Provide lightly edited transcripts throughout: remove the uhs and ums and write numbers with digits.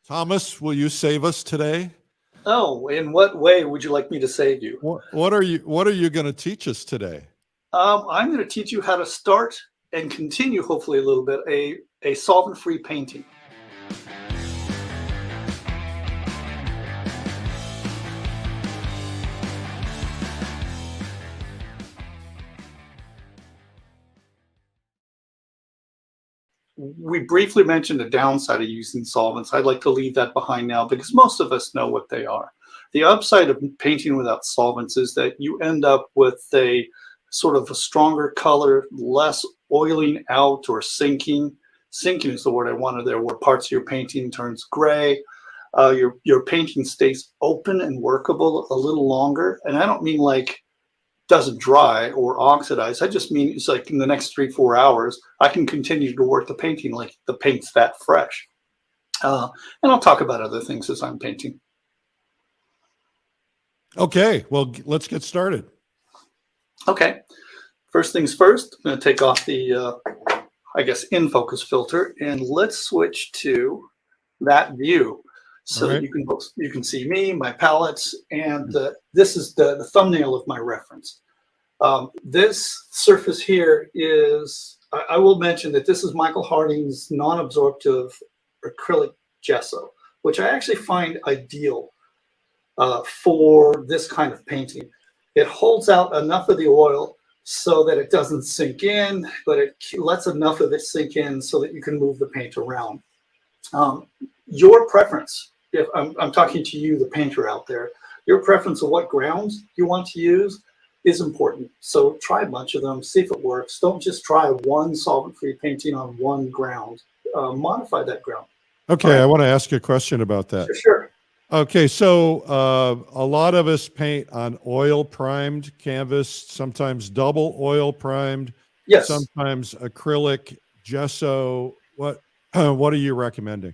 Thomas, will you save us today? Oh, in what way would you like me to save you? What are you going to teach us today? I'm going to teach you how to start and continue, hopefully a little bit, a solvent-free painting. We briefly mentioned the downside of using solvents. I'd like to leave that behind now because most of us know what they are. The upside of painting without solvents is that you end up with a sort of a stronger color, less oiling out or sinking. Sinking is the word I wanted there, where parts of your painting turns gray. Your painting stays open and workable a little longer. And I don't mean like doesn't dry or oxidize. I just mean it's like in the next 3-4 hours, I can continue to work the painting like the paint's that fresh. And I'll talk about other things as I'm painting. Okay, well, let's get started. Okay, first things first, I'm going to take off the, I guess, in focus filter, and let's switch to that view so that you can see me, my palettes, and this is the thumbnail of my reference. This surface here is, I will mention that this is Michael Harding's non-absorptive acrylic gesso, which I actually find ideal for this kind of painting. It holds out enough of the oil so that it doesn't sink in, but it lets enough of it sink in so that you can move the paint around. Your preference, if I'm talking to you, the painter out there, your preference of what grounds you want to use is important. So try a bunch of them, see if it works. Don't just try one solvent-free painting on one ground. Modify that ground. Okay, I want to ask you a question about that. Sure. Okay, so a lot of us paint on oil-primed canvas, sometimes double oil-primed, yes, sometimes acrylic, gesso. What are you recommending?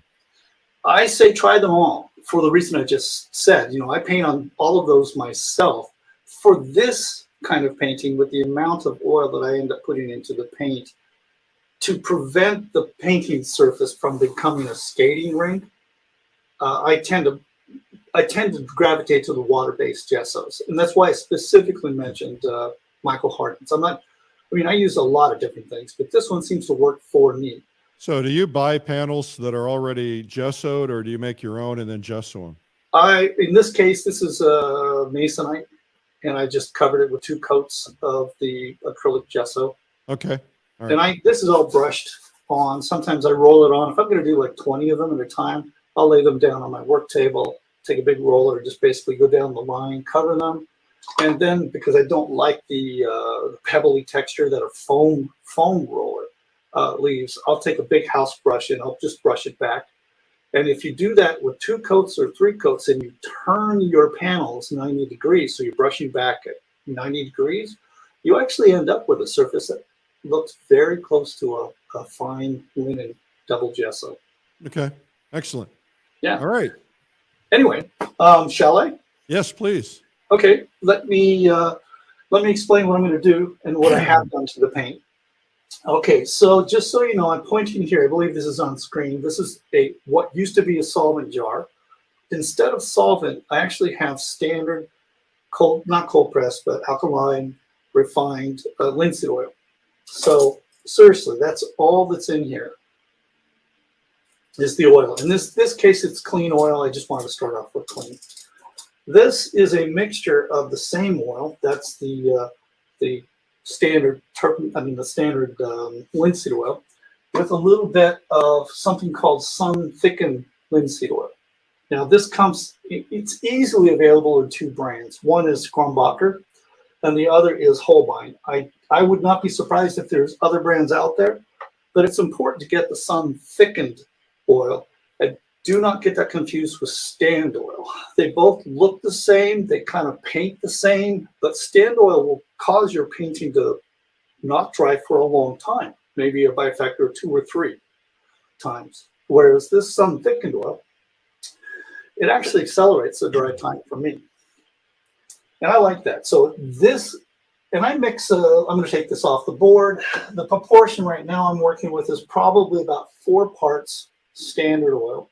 I say try them all for the reason I just said. You know, I paint on all of those myself. For this kind of painting, with the amount of oil that I end up putting into the paint, to prevent the painting surface from becoming a skating rink, I tend to gravitate to the water-based gessos, and that's why I specifically mentioned Michael Harding's. I use a lot of different things, but this one seems to work for me. So do you buy panels that are already gessoed, or do you make your own and then gesso them? In this case, this is Masonite, and I just covered it with 2 coats of the acrylic gesso. Okay. All right. And this is all brushed on. Sometimes I roll it on. If I'm going to do like 20 of them at a time, I'll lay them down on my work table, take a big roller, just basically go down the line, cover them. And then, because I don't like the pebbly texture that a foam roller leaves, I'll take a big house brush and I'll just brush it back. And if you do that with 2 coats or 3 coats and you turn your panels 90 degrees, so you're brushing back at 90 degrees, you actually end up with a surface that looks very close to a fine linen double gesso. Okay, excellent. Yeah. All right. Anyway, shall I? Yes, please. Okay, let me explain what I'm going to do and what I have done to the paint. Okay, so just so you know, I'm pointing here. I believe this is on screen. This is what used to be a solvent jar. Instead of solvent, I actually have standard not cold pressed, but alkaline refined linseed oil. So seriously, that's all that's in here is the oil. In this case, it's clean oil. I just wanted to start off with clean. This is a mixture of the same oil. That's the standard linseed oil with a little bit of something called sun thickened linseed oil. Now this it's easily available in 2 brands. One is Grumbacher and the other is Holbein. I would not be surprised if there's other brands out there, but it's important to get the sun thickened oil. And do not get that confused with stand oil. They both look the same, they kind of paint the same, but stand oil will cause your painting to not dry for a long time, maybe by a factor of 2 or 3 times. Whereas this sun thickened oil, it actually accelerates the dry time for me. And I like that. So and I mix, I'm going to take this off the board. The proportion right now I'm working with is probably about 4 parts standard oil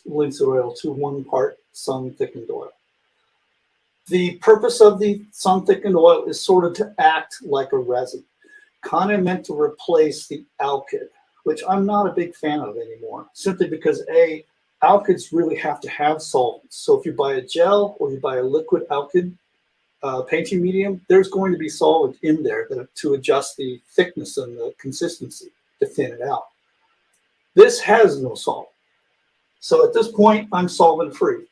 linseed oil to 1 part sun thickened oil. The purpose of the sun thickened oil is sort of to act like a resin, kind of meant to replace the alkyd, which I'm not a big fan of anymore, simply because alkyds really have to have solvents. So if you buy a gel or you buy a liquid alkyd painting medium, there's going to be solvent in there to adjust the thickness and the consistency to thin it out. This has no solvent. So at this point, I'm solvent free.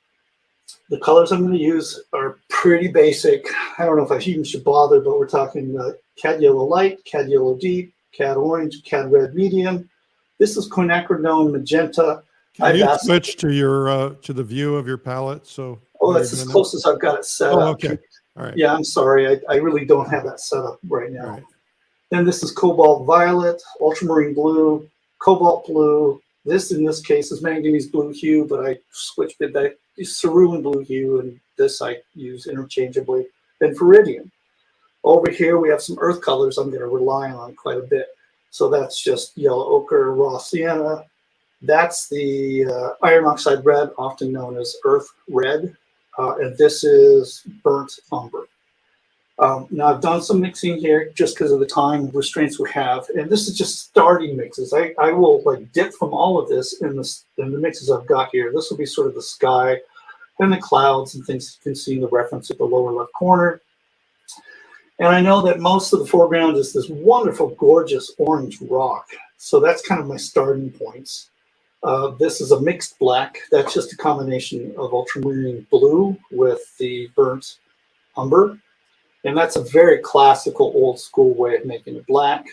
The colors I'm going to use are pretty basic. I don't know if I even should bother, but we're talking cad yellow light, cad yellow deep, cad orange, cad red medium. This is quinacridone magenta. Can you switch to your to the view of your palette? So that's as close as I've got it set up. Okay. All right. Yeah, I'm sorry. I really don't have that set up right now. Right. Then this is cobalt violet, ultramarine blue, cobalt blue. This, in this case, is manganese blue hue, but I switched it back. Cerulean blue hue, and this I use interchangeably. Then viridian. Over here, we have some earth colors I'm going to rely on quite a bit. So that's just yellow ochre, raw sienna. That's the iron oxide red, often known as earth red. And this is burnt umber. Now I've done some mixing here just because of the time restraints we have, and this is just starting mixes. I will like dip from all of this in the mixes I've got here. This will be sort of the sky and the clouds and things you can see in the reference at the lower left corner. And I know that most of the foreground is this wonderful, gorgeous orange rock. So that's kind of my starting points. This is a mixed black. That's just a combination of ultramarine blue with the burnt umber. And that's a very classical, old school way of making it black.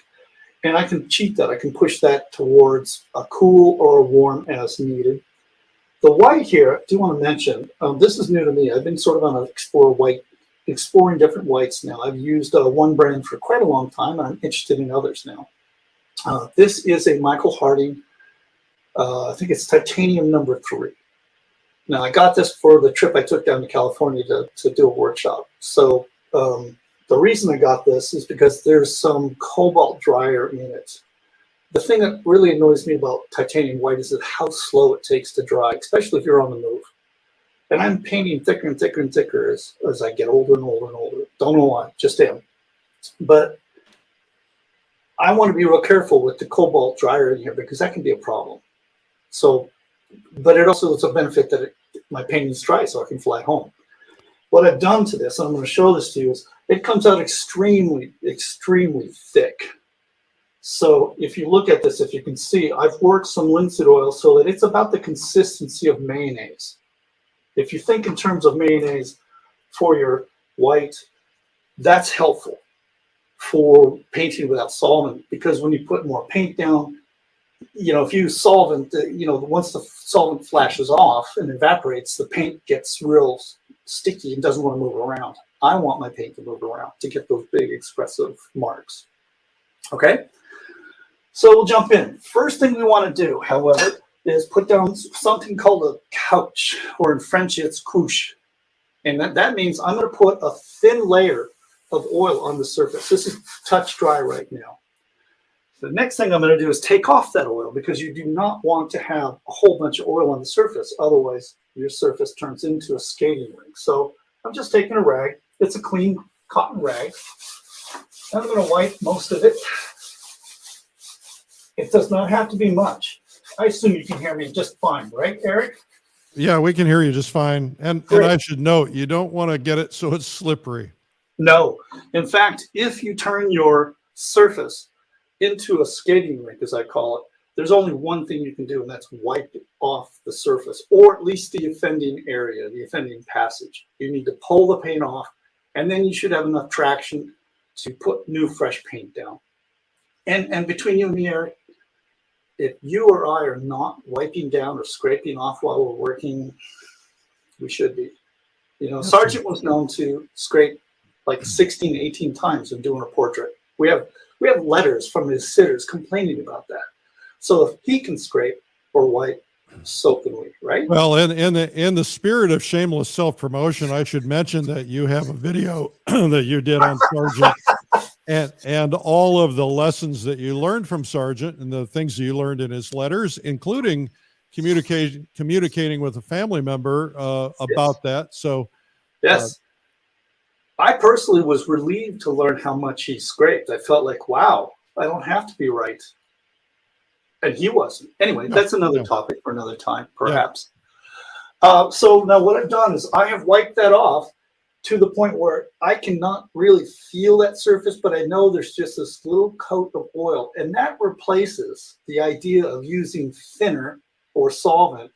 And I can cheat that. I can push that towards a cool or a warm as needed. The white here, I do want to mention, this is new to me. I've been sort of on an exploring different whites now. I've used one brand for quite a long time, and I'm interested in others now. This is a Michael Harding, I think it's titanium number 3. Now, I got this for the trip I took down to California to do a workshop. So the reason I got this is because there's some cobalt dryer in it. The thing that really annoys me about titanium white is that how slow it takes to dry, especially if you're on the move. And I'm painting thicker and thicker and thicker as I get older and older and older. Don't know why, just am. But I want to be real careful with the cobalt dryer in here because that can be a problem. So, but it also is a benefit that my painting's dry so I can fly home. What I've done to this, and I'm going to show this to you, is it comes out extremely, extremely thick. So if you look at this, if you can see, I've worked some linseed oil so that it's about the consistency of mayonnaise. If you think in terms of mayonnaise for your white, that's helpful for painting without solvent, because when you put more paint down, you know, if you use solvent, you know, once the solvent flashes off and evaporates, the paint gets real sticky and doesn't want to move around. I want my paint to move around to get those big expressive marks. Okay, so we'll jump in. First thing we want to do, however, is put down something called a couch, or in French it's couche. And that means I'm going to put a thin layer of oil on the surface. This is touch dry right now. The next thing I'm going to do is take off that oil, because you do not want to have a whole bunch of oil on the surface. Otherwise, your surface turns into a skating rink. So I'm just taking a rag. It's a clean cotton rag. I'm going to wipe most of it. It does not have to be much. I assume you can hear me just fine, right, Eric? Yeah, we can hear you just fine. And I should note, you don't want to get it so it's slippery. No. In fact, if you turn your surface into a skating rink, as I call it, there's only one thing you can do, and that's wipe it off the surface, or at least the offending area, the offending passage. You need to pull the paint off, and then you should have enough traction to put new, fresh paint down. And between you and me, Eric, if you or I are not wiping down or scraping off while we're working, we should be. You know, Sargent was known to scrape like 16, 18 times in doing a portrait. We have letters from his sitters complaining about that. So if he can scrape or wipe, so can we, right? Well, in the spirit of shameless self-promotion, I should mention that you have a video that you did on Sargent and all of the lessons that you learned from Sargent and the things that you learned in his letters, including communicating with a family member about that. So yes, I personally was relieved to learn how much he scraped. I felt like, wow, I don't have to be right. And he wasn't. Anyway, no, that's another no, topic for another time, yeah. perhaps. So now what I've done is I have wiped that off to the point where I cannot really feel that surface, but I know there's just this little coat of oil. And that replaces the idea of using thinner or solvent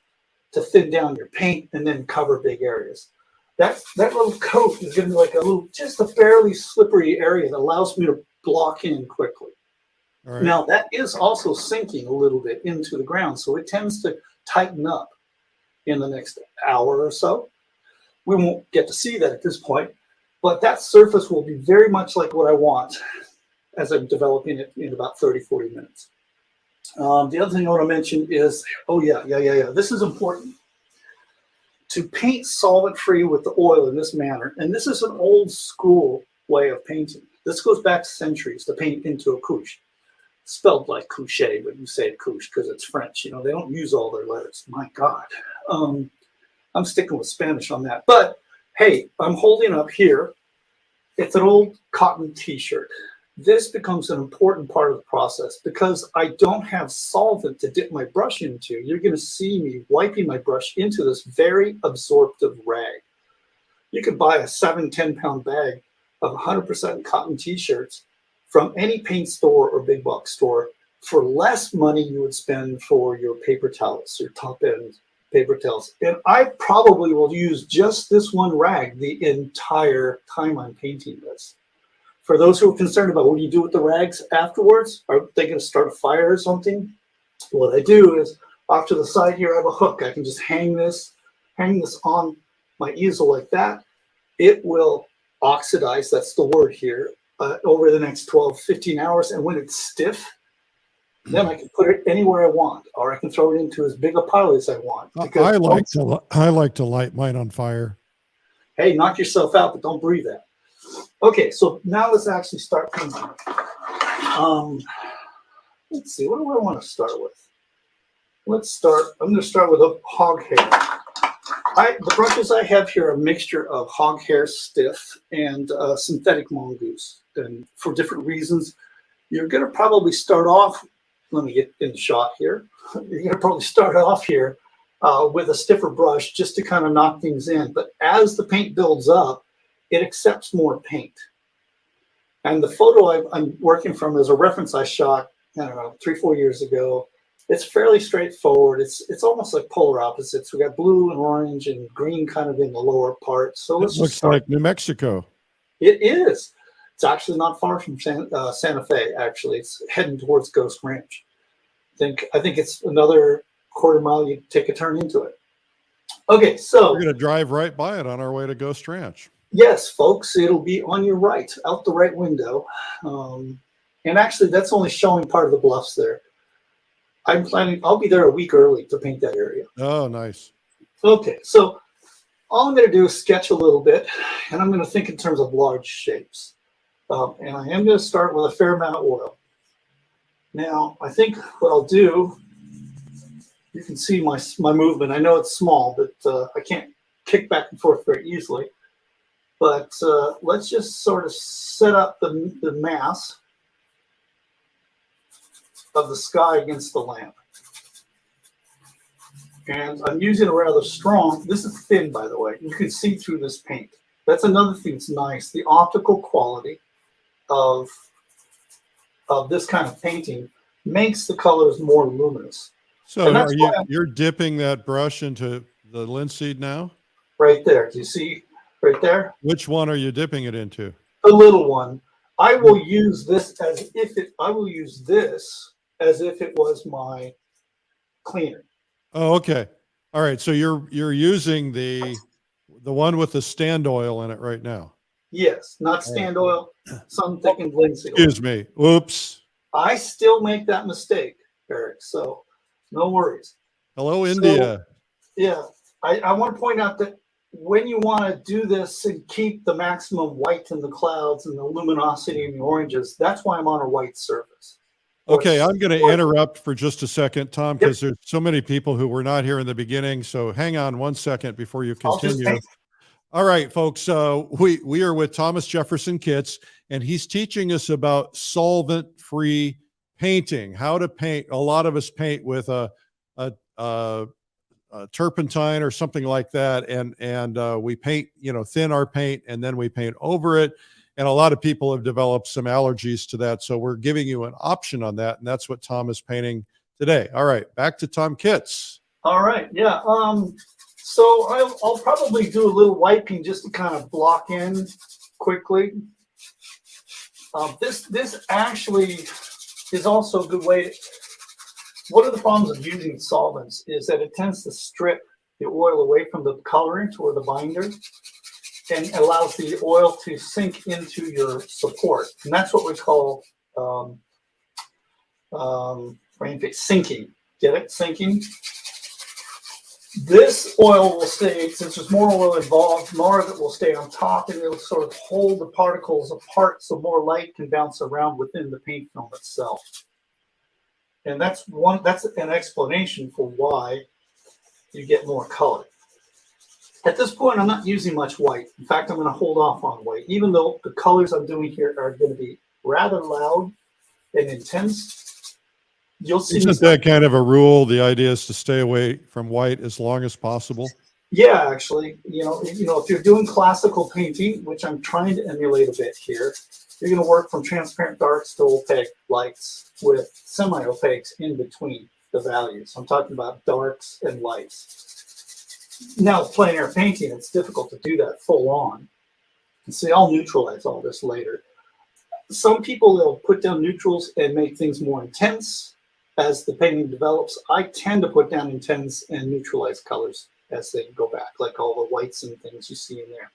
to thin down your paint and then cover big areas. That little coat is going to be like a little, just a barely slippery area that allows me to block in quickly. All right. Now that is also sinking a little bit into the ground, so it tends to tighten up in the next hour or so. We won't get to see that at this point, but that surface will be very much like what I want as I'm developing it in about 30, 40 minutes. The other thing I want to mention is, this is important. To paint solvent-free with the oil in this manner, and this is an old school way of painting. This goes back centuries to paint into a couche. Spelled like couche, but you say couche because it's French. You know, they don't use all their letters. My God. I'm sticking with Spanish on that. But hey, I'm holding up here. It's an old cotton t-shirt. This becomes an important part of the process because I don't have solvent to dip my brush into. You're going to see me wiping my brush into this very absorptive rag. You could buy a 7-10 pound bag of 100% cotton t-shirts from any paint store or big box store for less money you would spend for your paper towels, your top end paper towels. And I probably will use just this one rag the entire time I'm painting this. For those who are concerned about what do you do with the rags afterwards, are they going to start a fire or something? What I do is off to the side here, I have a hook. I can just hang this on my easel like that. It will oxidize, that's the word here, over the next 12, 15 hours. And when it's stiff, then I can put it anywhere I want, or I can throw it into as big a pile as I want. I like to light mine on fire. Hey, knock yourself out, but don't breathe that. Okay, so now let's actually start painting. Let's see, what do I want to start with? I'm going to start with a hog hair. The brushes I have here are a mixture of hog hair stiff and synthetic mongoose. And for different reasons, you're going to probably start off, let me get in the shot here. You're going to probably start off here with a stiffer brush just to kind of knock things in. But as the paint builds up, it accepts more paint. And the photo I'm working from is a reference I shot, I don't know, 3-4 years ago. It's fairly straightforward. It's almost like polar opposites. We got blue and orange and green kind of in the lower part. So it looks like New Mexico. It is. It's actually not far from Santa Fe. Actually, it's heading towards Ghost Ranch. I think it's another quarter mile. You take a turn into it. Okay, so we're going to drive right by it on our way to Ghost Ranch. Yes, folks, it'll be on your right, out the right window. And actually, that's only showing part of the bluffs there. I'll be there a week early to paint that area. Oh, nice. Okay, so all I'm going to do is sketch a little bit, and I'm going to think in terms of large shapes. And I am going to start with a fair amount of oil. Now, I think what I'll do, you can see my movement. I know it's small, but I can't kick back and forth very easily. But let's just sort of set up the mass of the sky against the lamp. And I'm using a rather strong, this is thin, by the way. You can see through this paint. That's another thing that's nice. The optical quality of this kind of painting makes the colors more luminous. So you're dipping that brush into the linseed now? Right there. Do you see right there? Which one are you dipping it into? The little one. I will use this as if it was my cleaner. Oh, okay. All right. So you're using the one with the stand oil in it right now. Yes, not stand oil, sun thickened linseed oil. Excuse me. Oops. I still make that mistake, Eric. So no worries. Hello, India. Yeah, I want to point out that when you want to do this and keep the maximum white in the clouds and the luminosity in the oranges, that's why I'm on a white surface. Okay, I'm going to interrupt for just a second, Tom, because there's so many people who were not here in the beginning. So hang on 1 second before you continue. All right, folks. We are with Thomas Jefferson Kitts, and he's teaching us about solvent-free painting. How to paint. A lot of us paint with a turpentine or something like that, and we paint, thin our paint, and then we paint over it. And a lot of people have developed some allergies to that. So we're giving you an option on that. And that's what Tom is painting today. All right, back to Tom Kitts. All right, yeah. So I'll probably do a little wiping just to kind of block in quickly. This actually is also a good way. One of the problems of using solvents is that it tends to strip the oil away from the colorant or the binder, and allows the oil to sink into your support. And that's what we call sinking. Get it? Sinking. This oil will stay, since there's more oil involved, more of it will stay on top, and it'll sort of hold the particles apart so more light can bounce around within the paint film itself. And that's an explanation for why you get more color. At this point, I'm not using much white. In fact, I'm going to hold off on white, even though the colors I'm doing here are going to be rather loud and intense. You'll see. Isn't that kind of a rule? The idea is to stay away from white as long as possible. Yeah, actually, if you're doing classical painting, which I'm trying to emulate a bit here, you're going to work from transparent darks to opaque lights with semi-opaques in between the values. I'm talking about darks and lights. Now, plein air painting, it's difficult to do that full on. And see, I'll neutralize all this later. Some people, they'll put down neutrals and make things more intense as the painting develops. I tend to put down intense and neutralize colors as they go back, like all the whites and things you see in there.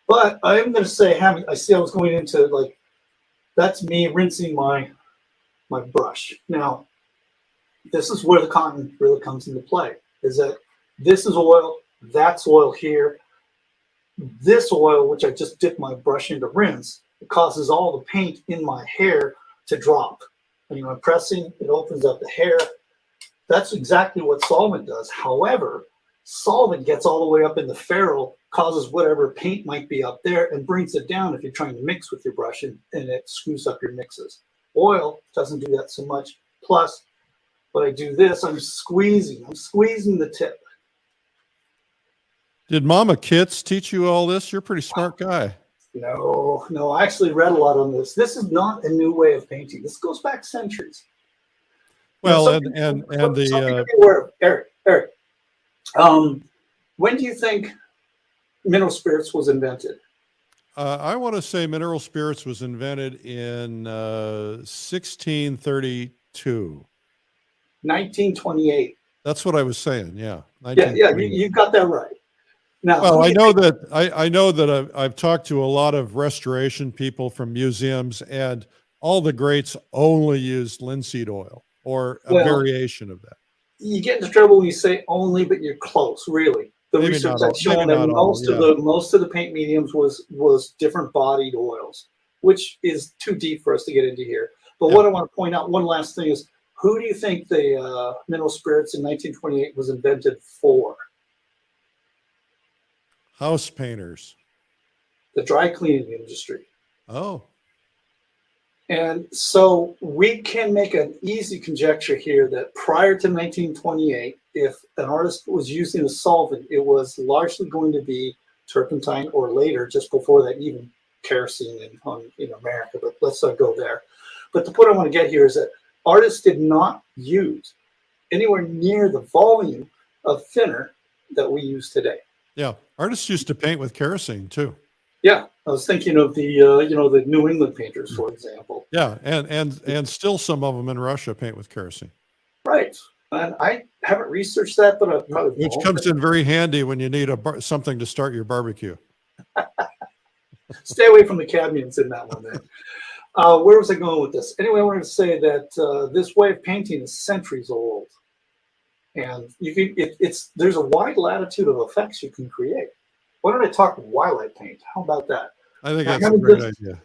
But I'm going to say, I see I was going into that's me rinsing my brush. Now, this is where the cotton really comes into play, is that this is oil, that's oil here. This oil, which I just dipped my brush into rinse, it causes all the paint in my hair to drop. And I'm pressing, it opens up the hair. That's exactly what solvent does. However, solvent gets all the way up in the ferrule, causes whatever paint might be up there, and brings it down if you're trying to mix with your brush, and it screws up your mixes. Oil doesn't do that so much. Plus, when I do this, I'm squeezing the tip. Did Mama Kitts teach you all this? You're a pretty smart guy. No, I actually read a lot on this. This is not a new way of painting. This goes back centuries. Well, Eric, when do you think mineral spirits was invented? I want to say mineral spirits was invented in 1632. 1928. That's what I was saying. Yeah. Yeah, you got that right. Now, well, I know that I've talked to a lot of restoration people from museums, and all the greats only used linseed oil or a variation of that. You get into trouble when you say only, but you're close, really. The research that's shown that most of the paint mediums was different bodied oils, which is too deep for us to get into here. But what I want to point out, one last thing is, who do you think the mineral spirits in 1928 was invented for? House painters. The dry cleaning industry. Oh. And so we can make an easy conjecture here that prior to 1928, if an artist was using a solvent, it was largely going to be turpentine, or later, just before that, even kerosene in America. But let's not go there. But the point I want to get here is that artists did not use anywhere near the volume of thinner that we use today. Yeah, artists used to paint with kerosene too. Yeah, I was thinking of the the New England painters, for example. Yeah, and still some of them in Russia paint with kerosene. Right, and I haven't researched that, but I probably which comes in very handy when you need something to start your barbecue. Stay away from the cadmiums in that one. Then, where was I going with this? Anyway, I wanted to say that this way of painting is centuries old. And you can, there's a wide latitude of effects you can create. Why don't I talk wildlight paint? How about that? I think that's a great idea.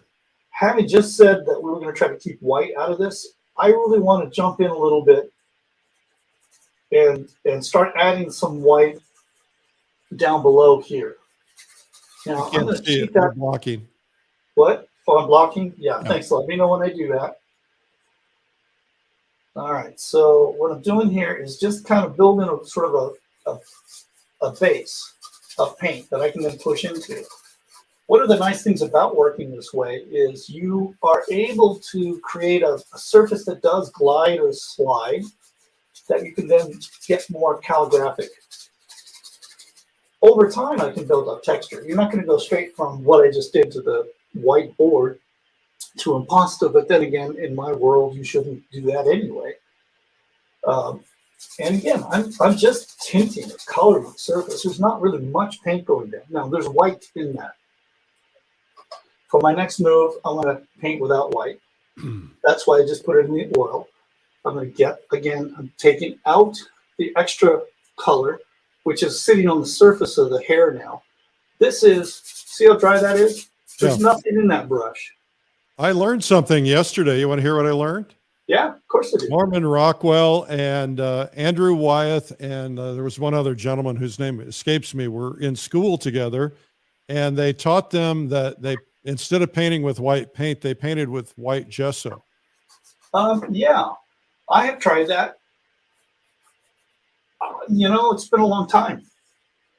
Having just said that we were going to try to keep white out of this, I really want to jump in a little bit and start adding some white down below here. Now, I'm Can't going to see it. cheat You're that. blocking. What? Oh, I'm blocking? Yeah, Yeah. thanks. Let me know when I do that. All right, so what I'm doing here is just kind of building a sort of a base of paint that I can then push into. One of the nice things about working this way is you are able to create a surface that does glide or slide that you can then get more calligraphic. Over time, I can build up texture. You're not going to go straight from what I just did to the white board to impasto, but then again, in my world, you shouldn't do that anyway. And again, I'm just tinting it, coloring the surface. There's not really much paint going down. Now, there's white in that. For my next move, I'm going to paint without white. That's why I just put it in the oil. I'm going to get, again, I'm taking out the extra color, which is sitting on the surface of the hair now. This is, see how dry that is? There's nothing in that brush. I learned something yesterday. You want to hear what I learned? Yeah, of course I do. Norman Rockwell and Andrew Wyeth, and there was one other gentleman whose name escapes me, were in school together, and they taught them that they, instead of painting with white paint, they painted with white gesso. Yeah, I have tried that. You know, it's been a long time.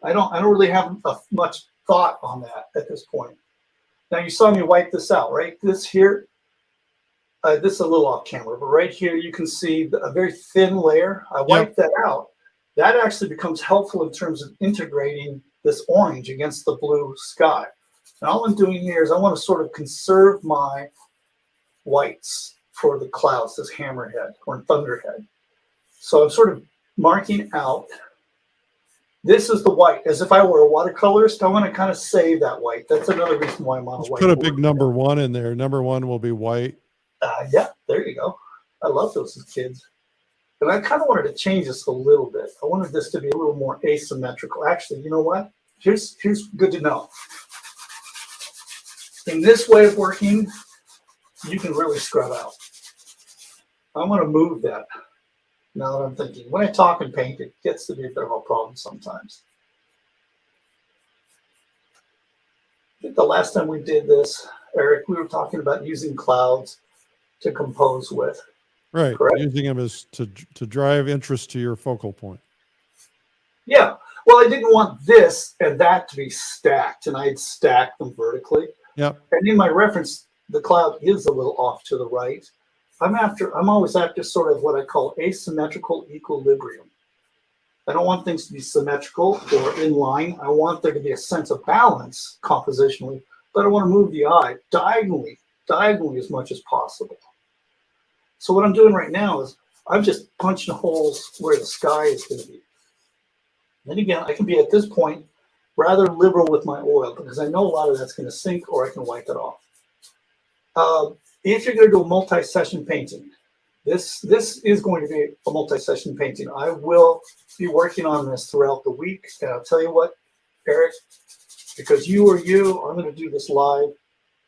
I don't really have much thought on that at this point. Now you saw me wipe this out, right? This here, this is a little off camera, but right here you can see a very thin layer. I wiped that out. That actually becomes helpful in terms of integrating this orange against the blue sky. And all I'm doing here is I want to sort of conserve my whites for the clouds, this hammerhead or thunderhead. So I'm sort of marking out. This is the white, as if I were a watercolorist. I want to kind of save that white. That's another reason why I'm on a white. Put a big number 1 in there. Number 1 will be white. Yeah, there you go. I love those as kids. And I kind of wanted to change this a little bit. I wanted this to be a little more asymmetrical. Actually, you know what? Here's good to know. In this way of working, you can really scrub out. I want to move that. Now that I'm thinking, when I talk and paint, it gets to be a bit of a problem sometimes. I think the last time we did this, Eric, we were talking about using clouds to compose with. Right, correct? using them as to drive interest to your focal point. Yeah, well, I didn't want this and that to be stacked, and I had stacked them vertically. Yep. And in my reference, the cloud is a little off to the right. I'm always after sort of what I call asymmetrical equilibrium. I don't want things to be symmetrical or in line. I want there to be a sense of balance compositionally, but I want to move the eye diagonally as much as possible. So what I'm doing right now is I'm just punching holes where the sky is going to be. And again, I can be at this point rather liberal with my oil because I know a lot of that's going to sink or I can wipe it off. If you're going to do a multi-session painting, this is going to be a multi-session painting. I will be working on this throughout the week. And I'll tell you what, Eric, because you are you, I'm going to do this live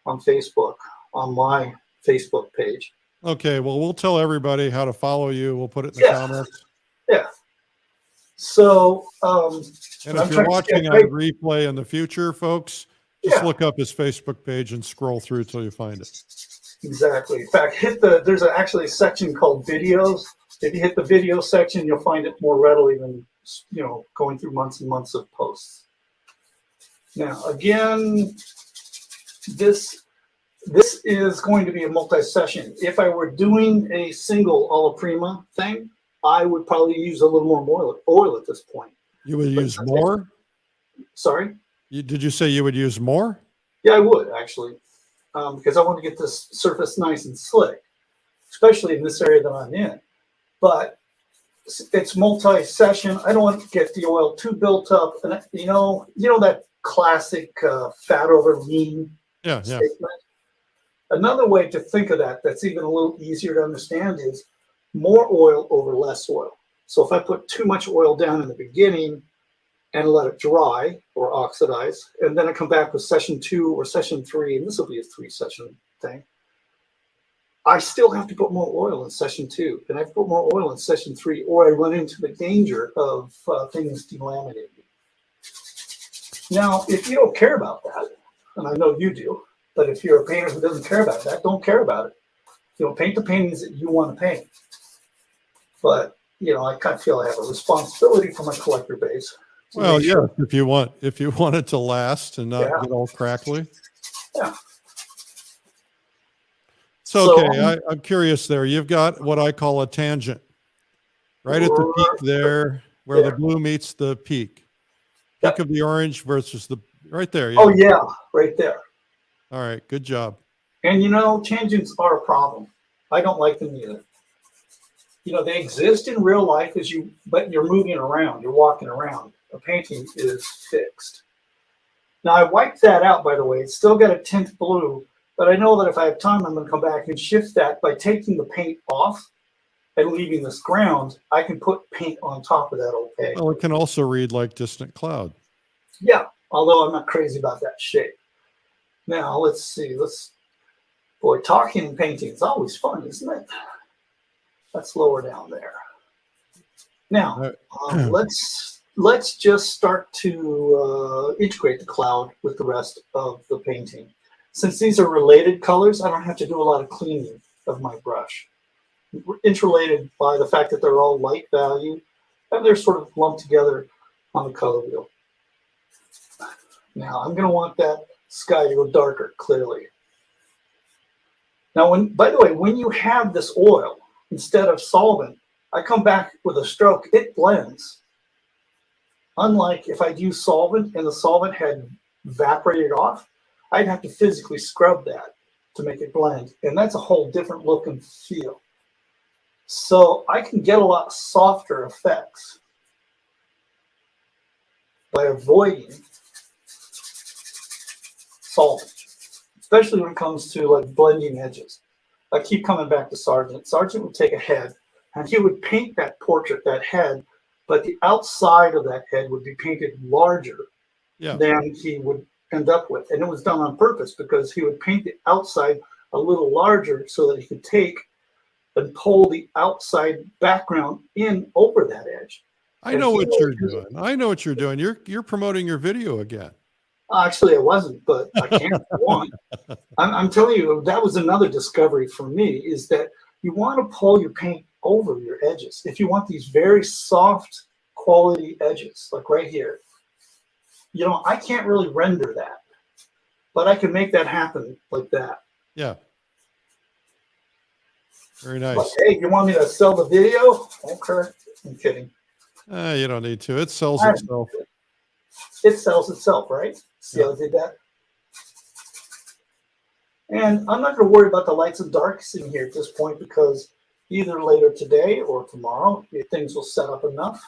on Facebook, on my Facebook page. Okay, well, we'll tell everybody how to follow you. We'll put it in the comments. Yeah. So, and if you're watching on replay in the future, folks, just look up his Facebook page and scroll through till you find it. Exactly. In fact, there's actually a section called videos. If you hit the video section, you'll find it more readily than, going through months and months of posts. Now, again, this is going to be a multi-session. If I were doing a single alla prima thing, I would probably use a little more oil at this point. You would use more? Sorry? Did you say you would use more? Yeah, I would actually, because I want to get this surface nice and slick, especially in this area that I'm in. But it's multi-session. I don't want to get the oil too built up. And you know that classic fat over lean statement? Another way to think of that that's even a little easier to understand is more oil over less oil. So if I put too much oil down in the beginning and let it dry or oxidize, and then I come back with session 2 or session 3, and this will be a 3-session thing, I still have to put more oil in session 2, and I have to put more oil in session 3, or I run into the danger of things delaminating. Now, if you don't care about that, and I know you do, but if you're a painter who doesn't care about that, don't care about it. You know, paint the paintings that you want to paint. But, you know, I kind of feel I have a responsibility for my collector base. Well, yeah, if you want it to last and not get all crackly. Yeah. So, okay, I'm curious there. You've got what I call a tangent right at the peak there where the blue meets the peak. Peak of the orange versus the right there. Yeah. Oh, yeah, right there. All right, good job. And, you know, tangents are a problem. I don't like them either. You know, they exist in real life but you're moving around, you're walking around. A painting is fixed. Now, I wiped that out, by the way. It's still got a tint blue, but I know that if I have time, I'm going to come back and shift that by taking the paint off and leaving this ground. I can put paint on top of that, okay? Well, it can also read like distant cloud. Yeah, although I'm not crazy about that shape. Now, let's see. Boy, talking and painting is always fun, isn't it? That's lower down there. Now, let's just start to integrate the cloud with the rest of the painting. Since these are related colors, I don't have to do a lot of cleaning of my brush. We're interrelated by the fact that they're all light value, and they're sort of lumped together on the color wheel. Now, I'm going to want that sky to go darker, clearly. Now, by the way, when you have this oil, instead of solvent, I come back with a stroke, it blends. Unlike if I'd used solvent and the solvent had evaporated off, I'd have to physically scrub that to make it blend. And that's a whole different look and feel. So I can get a lot softer effects by avoiding solvent, especially when it comes to like blending edges. I keep coming back to Sargent. Sargent would take a head and he would paint that portrait, that head, but the outside of that head would be painted larger than he would end up with. And it was done on purpose because he would paint the outside a little larger so that he could take and pull the outside background in over that edge. I know what you're doing. I know what you're doing. You're promoting your video again. Actually, I wasn't, but I can't want. I'm telling you, that was another discovery for me, is that you want to pull your paint over your edges. If you want these very soft quality edges, like right here, you know, I can't really render that, but I can make that happen like that. Yeah. Very nice. Like, hey, you want me to sell the video? Okay, I'm kidding. You don't need to. It sells itself. It sells itself, right? See how I did that? And I'm not going to worry about the lights and darks in here at this point because either later today or tomorrow, things will set up enough.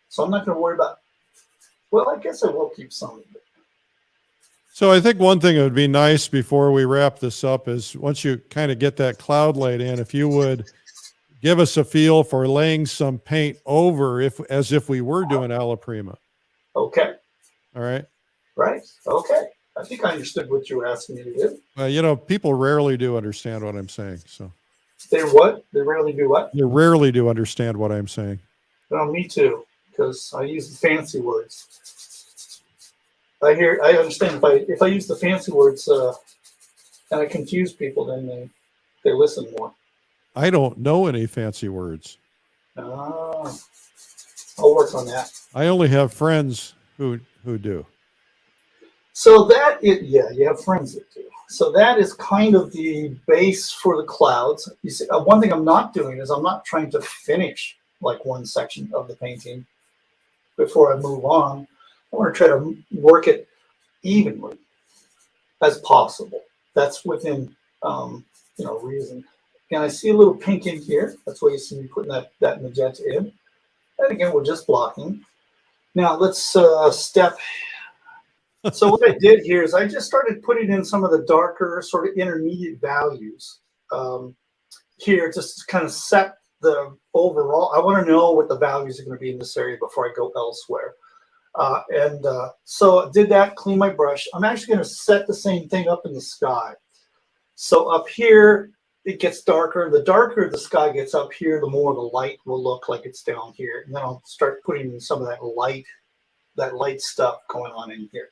So I'm not going to worry about, well, I guess I will keep some of it. So I think one thing that would be nice before we wrap this up is once you kind of get that cloud laid in, if you would give us a feel for laying some paint over as if we were doing alla prima. Okay. All right. Right. Okay. I think I understood what you were asking me to do. Well, you know, people rarely do understand what I'm saying. So they what? They rarely do what? They rarely do understand what I'm saying. Well, me too, because I use the fancy words. I understand if I use the fancy words and I confuse people, then they listen more. I don't know any fancy words. I'll work on that. I only have friends who do. So you have friends that do. So that is kind of the base for the clouds. You see, one thing I'm not doing is I'm not trying to finish like one section of the painting before I move on. I want to try to work it evenly as possible. That's within reason. And I see a little pink in here. That's why you see me putting that magenta in. And again, we're just blocking. Now let's step. So what I did here is I just started putting in some of the darker sort of intermediate values here just to kind of set the overall. I want to know what the values are going to be in this area before I go elsewhere. So I did that, clean my brush. I'm actually going to set the same thing up in the sky. So up here, it gets darker. The darker the sky gets up here, the more the light will look like it's down here. And then I'll start putting in some of that light stuff going on in here.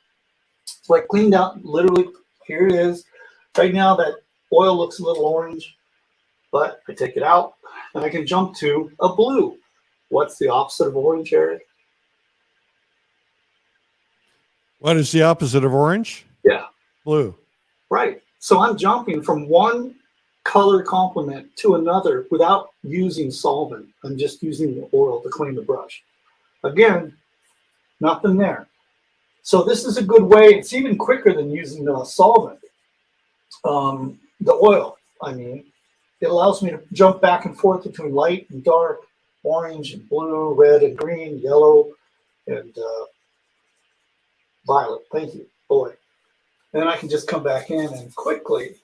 So I cleaned out, literally, here it is. Right now that oil looks a little orange, but I take it out and I can jump to a blue. What's the opposite of orange, Eric? What is the opposite of orange? Yeah. Blue. Right. So I'm jumping from one color complement to another without using solvent. I'm just using the oil to clean the brush. Again, nothing there. So this is a good way. It's even quicker than using the solvent. The oil, I mean. It allows me to jump back and forth between light and dark, orange and blue, red and green, yellow, and violet. Thank you, boy. And then I can just come back in and quickly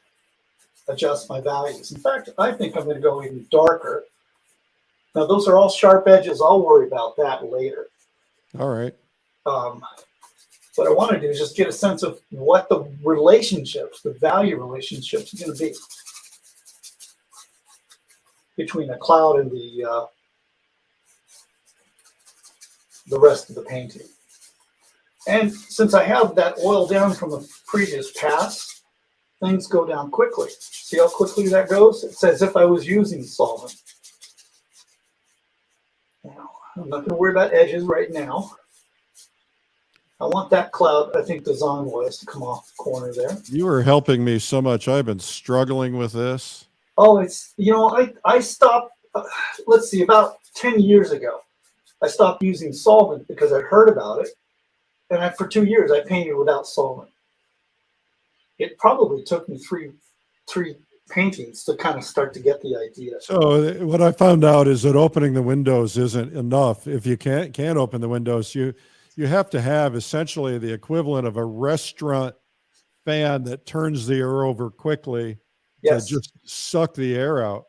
adjust my values. In fact, I think I'm going to go even darker. Now, those are all sharp edges. I'll worry about that later. All right. What I want to do is just get a sense of what the relationships, the value relationships are going to be between the cloud and the rest of the painting. And since I have that oil down from the previous pass, things go down quickly. See how quickly that goes? It's as if I was using solvent. Now, I'm not going to worry about edges right now. I want that cloud, I think the Zon was, to come off the corner there. You are helping me so much. I've been struggling with this. Oh, it's, you know, I stopped, let's see, about 10 years ago, I stopped using solvent because I heard about it. And for 2 years, I painted without solvent. It probably took me three paintings to kind of start to get the idea. So what I found out is that opening the windows isn't enough. If you can't open the windows, you have to have essentially the equivalent of a restaurant fan that turns the air over quickly. Yes. To just suck the air out.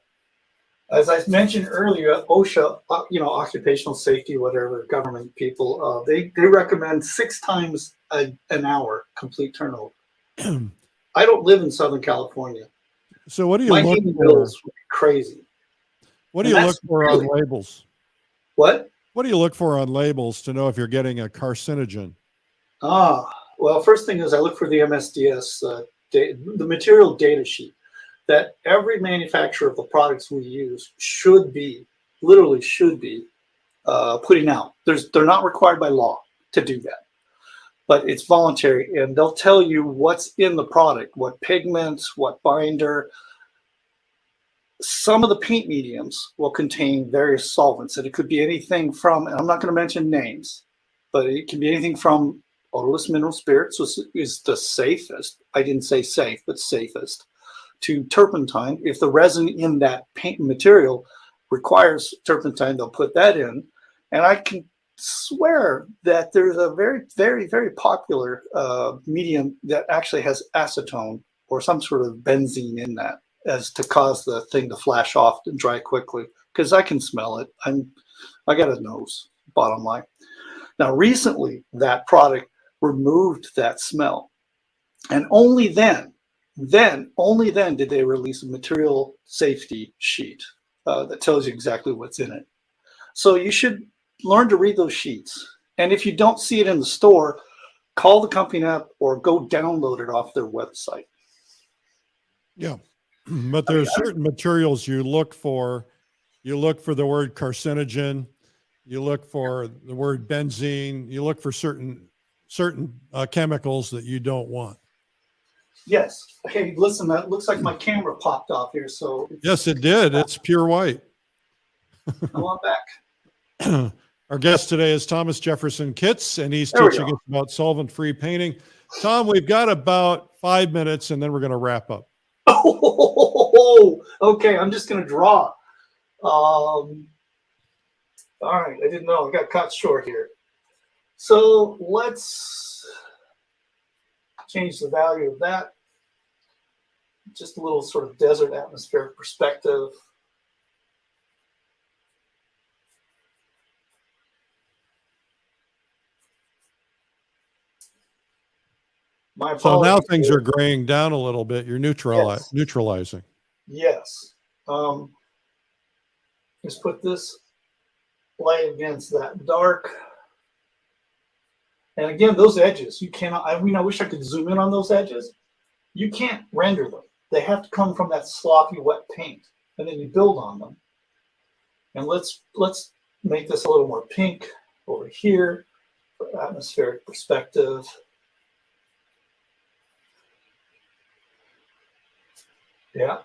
As I mentioned earlier, OSHA, occupational safety, whatever, government people, they recommend 6 times an hour complete turnover. I don't live in Southern California. So what do you My look heating for? bills would be crazy. What do you look for on labels? What? What do you look for on labels to know if you're getting a carcinogen? Well, first thing is I look for the MSDS, the material data sheet that every manufacturer of the products we use literally should be putting out. They're not required by law to do that, but it's voluntary, and they'll tell you what's in the product, what pigments, what binder. Some of the paint mediums will contain various solvents, and it could be anything from, and I'm not going to mention names, but it can be anything from odorless mineral spirits, which is the safest. I didn't say safe, but safest, to turpentine. If the resin in that paint material requires turpentine, they'll put that in. And I can swear that there's a very, very, very popular medium that actually has acetone or some sort of benzene in that, as to cause the thing to flash off and dry quickly, because I can smell it. I got a nose, bottom line. Now, recently, that product removed that smell. And only then did they release a material safety sheet that tells you exactly what's in it. So you should learn to read those sheets. And if you don't see it in the store, call the company up or go download it off their website. Yeah. But there's certain materials you look for. You look for the word carcinogen. You look for the word benzene. You look for certain chemicals that you don't want. Yes. Hey, listen, that looks like my camera popped off here. So yes, it did. It's pure white. I want back. Our guest today is Thomas Jefferson Kitts, and he's teaching us about solvent-free painting. Tom, we've got about 5 minutes, and then we're going to wrap up. Oh, okay. I'm just going to draw. All right. I didn't know. I got caught short here. So let's change the value of that. Just a little sort of desert atmospheric perspective. So now things are graying down a little bit. You're neutralizing. Yes. Just put this light against that dark. And again, those edges, you cannot, I mean, I wish I could zoom in on those edges. You can't render them. They have to come from that sloppy wet paint, and then you build on them. And let's make this a little more pink over here for atmospheric perspective. Yeah.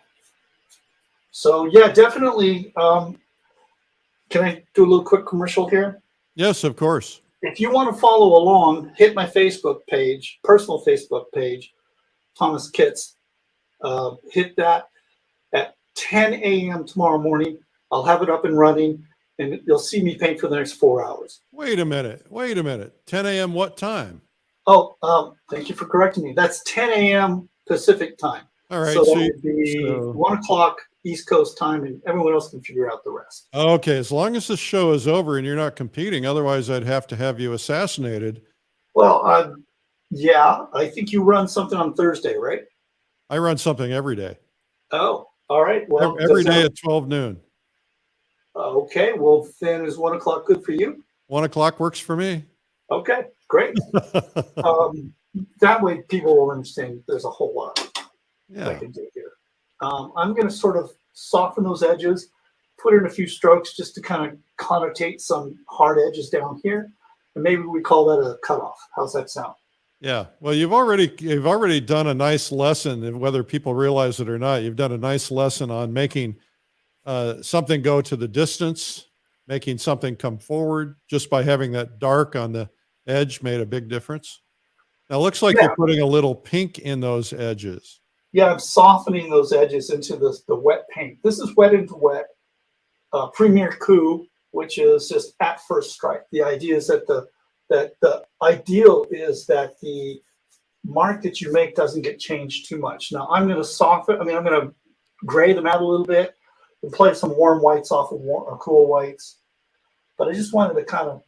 So yeah, definitely. Can I do a little quick commercial here? Yes, of course. If you want to follow along, hit my Facebook page, personal Facebook page, Thomas Kitts. Hit that at 10 a.m. tomorrow morning. I'll have it up and running, and you'll see me paint for the next 4 hours. Wait a minute. 10 a.m. What time? Oh, thank you for correcting me. That's 10 a.m. Pacific time. All right. So that would be 1 o'clock East Coast time, and everyone else can figure out the rest. Okay. As long as the show is over and you're not competing, otherwise I'd have to have you assassinated. Well, yeah, I think you run something on Thursday, right? I run something every day. Oh, all right. Well, every day at 12 noon. Okay. Well, then is 1 o'clock good for you? 1 o'clock works for me. Okay, great. That way people will understand there's a whole lot I can do here. I'm going to sort of soften those edges, put in a few strokes just to kind of connotate some hard edges down here. And maybe we call that a cutoff. How's that sound? Yeah. Well, you've already done a nice lesson, and whether people realize it or not, you've done a nice lesson on making something go to the distance, making something come forward just by having that dark on the edge made a big difference. Now it looks like you're putting a little pink in those edges. Yeah, I'm softening those edges into the wet paint. This is wet into wet. Premier Coup, which is just at first strike. The idea is that the ideal is that the mark that you make doesn't get changed too much. Now I'm going to soften. I'm going to gray them out a little bit and play some warm whites off of cool whites. But I just wanted to kind of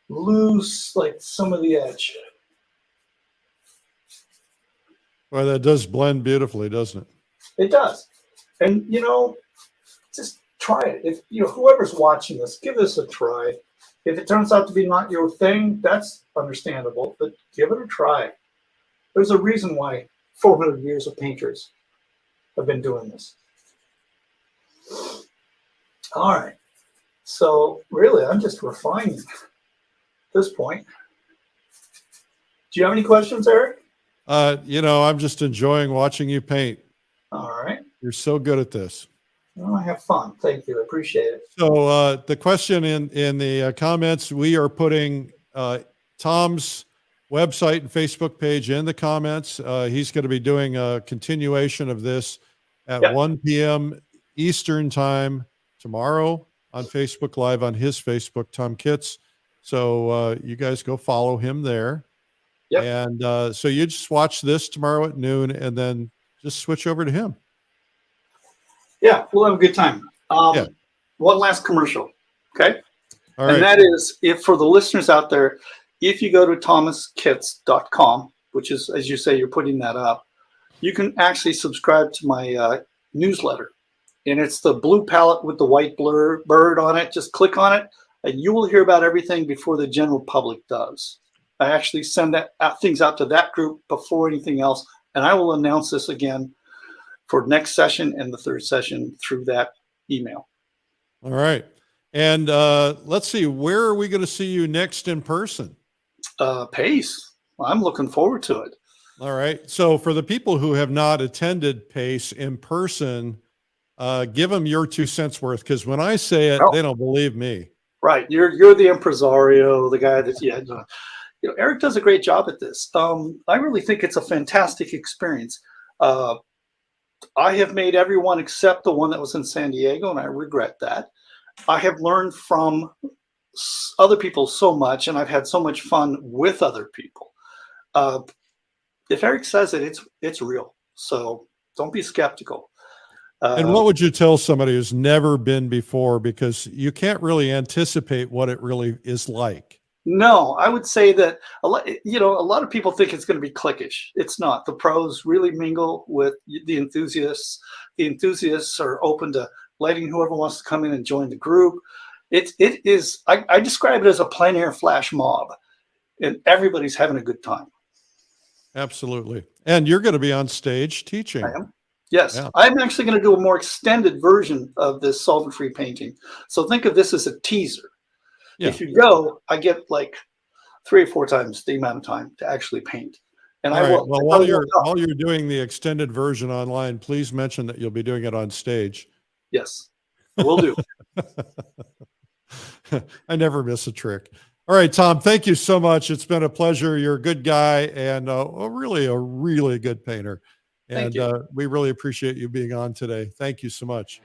lose like some of the edge. Well, that does blend beautifully, doesn't it? It does. And, just try it. If, whoever's watching this, give this a try. If it turns out to be not your thing, that's understandable, but give it a try. There's a reason why 400 years of painters have been doing this. All right. So really, I'm just refining at this point. Do you have any questions, Eric? I'm just enjoying watching you paint. All right. You're so good at this. Well, I have fun. Thank you. I appreciate it. So the question in the comments, we are putting Tom's website and Facebook page in the comments. He's going to be doing a continuation of this at 1 p.m. Eastern time tomorrow on Facebook Live on his Facebook, Tom Kitts. So you guys go follow him there. Yep. And so you just watch this tomorrow at noon and then just switch over to him. Yeah, we'll have a good time. One last commercial, okay? All right. And that is, if for the listeners out there, if you go to thomaskitts.com, which is, as you say, you're putting that up, you can actually subscribe to my newsletter. And it's the blue palette with the white bird on it. Just click on it, and you will hear about everything before the general public does. I actually send things out to that group before anything else, and I will announce this again for next session and the third session through that email. All right. And let's see, where are we going to see you next in person? PACE. I'm looking forward to it. All right. So for the people who have not attended PACE in person, give them your 2 cents worth, because when I say it, they don't believe me. Right. You're the impresario, the guy that, Eric does a great job at this. I really think it's a fantastic experience. I have made everyone except the one that was in San Diego, and I regret that. I have learned from other people so much, and I've had so much fun with other people. If Eric says it, it's real. So don't be skeptical. And what would you tell somebody who's never been before? Because you can't really anticipate what it really is like. No, I would say that a lot, a lot of people think it's going to be cliquish. It's not. The pros really mingle with the enthusiasts. The enthusiasts are open to letting whoever wants to come in and join the group. It is. I describe it as a plein air flash mob, and everybody's having a good time. Absolutely. And you're going to be on stage teaching. I am. Yes, Yeah. I'm actually going to do a more extended version of this solvent-free painting. So think of this as a teaser. Yeah. If you go, I get like 3 or 4 times the amount of time to actually paint. And All I right. will. Well, while you're doing the extended version online, please mention that you'll be doing it on stage. Yes, I will do. I never miss a trick. All right, Tom, thank you so much. It's been a pleasure. You're a good guy and a really good painter. Thank And you. we really appreciate you being on today. Thank you so much.